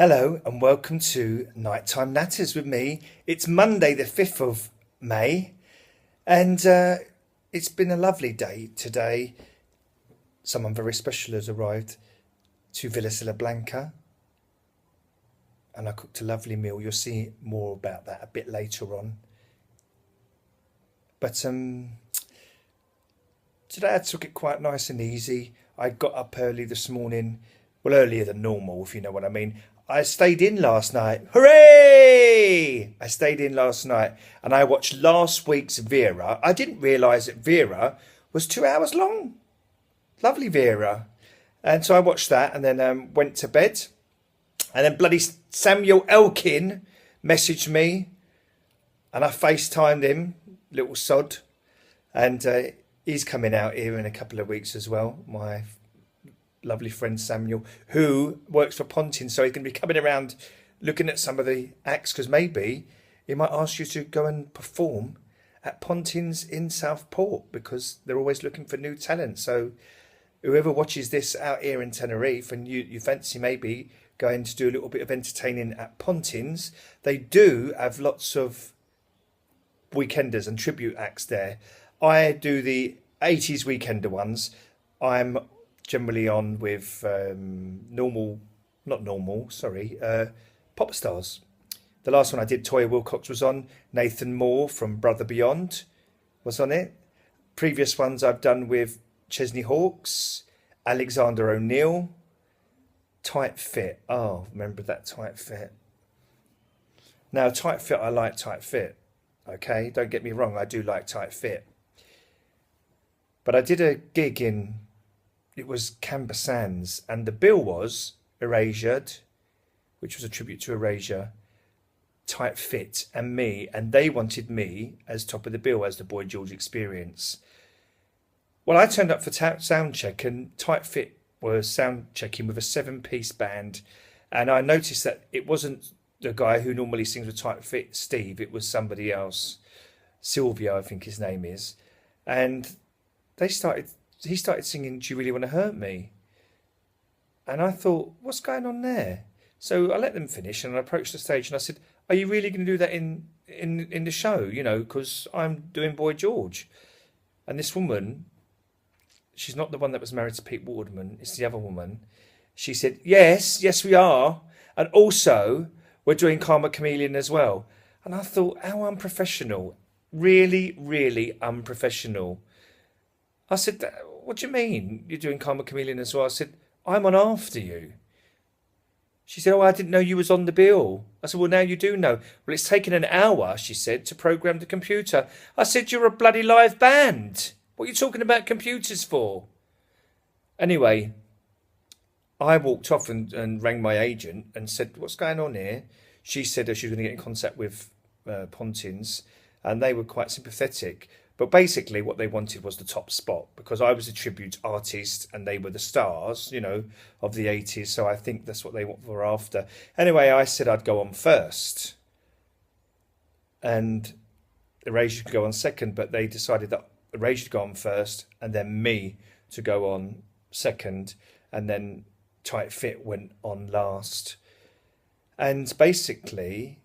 Hello and welcome to Nighttime Natters with me. It's Monday the 5th of May and it's been a lovely day today. Someone very special has arrived to Cilla Blanca and I cooked a lovely meal. You'll see more about that a bit later on. But today I took it quite nice and easy. I got up early this morning, well earlier than normal if you know what I mean. I stayed in last night. Hooray! I stayed in last night and I watched last week's Vera. I didn't realise that Vera was 2 hours long. Lovely Vera. And so I watched that and then went to bed. And then bloody Samuel Elkin messaged me and I FaceTimed him, little sod. And he's coming out here in a couple of weeks as well, my lovely friend Samuel, who works for Pontins, so he's going to be coming around looking at some of the acts, because maybe he might ask you to go and perform at Pontins in Southport, because they're always looking for new talent. So whoever watches this out here in Tenerife and you fancy maybe going to do a little bit of entertaining at Pontins, they do have lots of weekenders and tribute acts there. I do the 80s weekender ones. I'm generally on with pop stars. The last one I did, Toya Wilcox was on. Nathan Moore from Brother Beyond was on it. Previous ones I've done with Chesney Hawkes, Alexander O'Neill, Tight Fit. Oh, remember that Tight Fit. Now, Tight Fit, I like Tight Fit. Okay, don't get me wrong, I do like Tight Fit. But I did a gig it was Canberra Sands, and the bill was Erasured, which was a tribute to Erasure, Tight Fit, and me, and they wanted me as top of the bill as the Boy George Experience. Well, I turned up for sound check, and Tight Fit was sound checking with a 7-piece band, and I noticed that it wasn't the guy who normally sings with Tight Fit, Steve. It was somebody else, Sylvia, I think his name is, and he started singing "Do You Really Want to Hurt Me?" And I thought, what's going on there? So I let them finish and I approached the stage and I said, are you really going to do that in the show? You know, because I'm doing Boy George. And this woman, she's not the one that was married to Pete Waterman, it's the other woman. She said, yes, we are. And also, we're doing Karma Chameleon as well. And I thought, how unprofessional. Really, really unprofessional. I said, what do you mean you're doing Karma Chameleon as well? I said, I'm on after you. She said, oh, I didn't know you was on the bill. I said, well, now you do know. Well, it's taken an hour, she said, to program the computer. I said, you're a bloody live band. What are you talking about computers for? Anyway, I walked off and rang my agent and said, what's going on here? She said she was going to get in contact with Pontins, and they were quite sympathetic. But basically what they wanted was the top spot, because I was a tribute artist and they were the stars, you know, of the 80s. So I think that's what they were after. Anyway, I said I'd go on first and Erasure could go on second, but they decided that Erasure should go on first and then me to go on second, and then Tight Fit went on last. And basically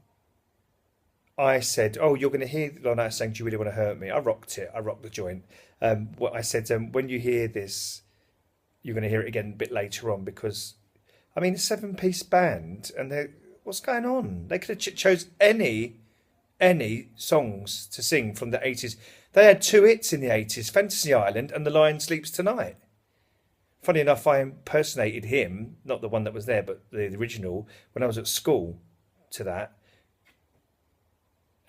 I said, oh, you're going to hear Lorna saying, do you really want to hurt me? I rocked it. I rocked the joint. What I said, when you hear this, you're going to hear it again a bit later on, because, I mean, a 7-piece band, and what's going on? They could have chose any songs to sing from the 80s. They had 2 hits in the 80s, Fantasy Island and The Lion Sleeps Tonight. Funny enough, I impersonated him, not the one that was there, but the original, when I was at school to that.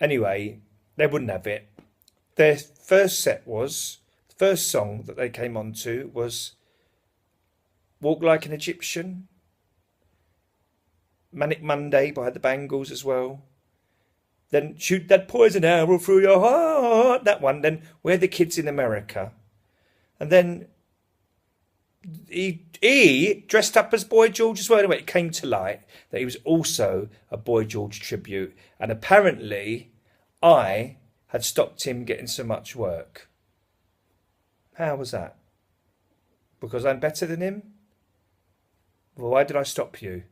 Anyway, they wouldn't have it. Their first song that they came on to was Walk Like an Egyptian, Manic Monday by the Bangles as well. Then Shoot That Poison Arrow Through Your Heart, that one. Then We're the Kids in America. And then he dressed up as Boy George as well. Anyway, it came to light that he was also a Boy George tribute, and apparently I had stopped him getting so much work. How was that? Because I'm better than him? Well, why did I stop you?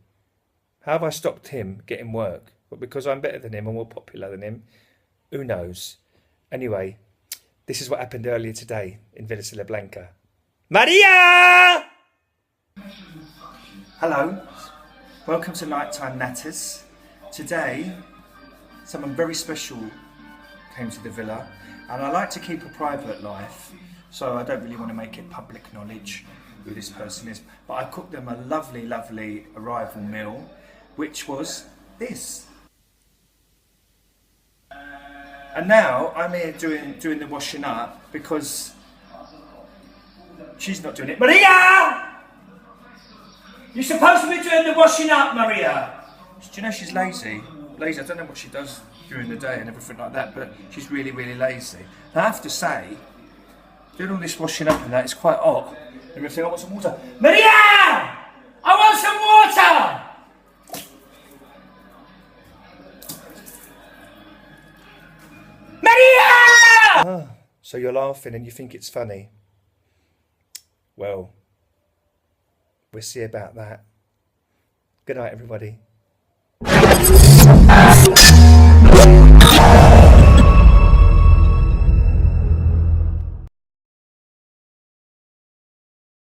How have I stopped him getting work? But because I'm better than him and more popular than him? Who knows? Anyway, this is what happened earlier today in Cilla Blanca. Maria! Hello. Welcome to Nighttime Natters. Today, someone very special came to the villa, and I like to keep a private life, so I don't really want to make it public knowledge who this person is. But I cooked them a lovely, lovely arrival meal, which was this. And now I'm here doing the washing up because she's not doing it. Maria! You're supposed to be doing the washing up, Maria! Do you know she's lazy? Lazy, I don't know what she does during the day and everything like that, but she's really, really lazy. And I have to say, doing all this washing up and that, it's quite hot. And everything, I want some water. Maria! I want some water! Maria! So you're laughing and you think it's funny. Well, we'll see about that. Good night, everybody.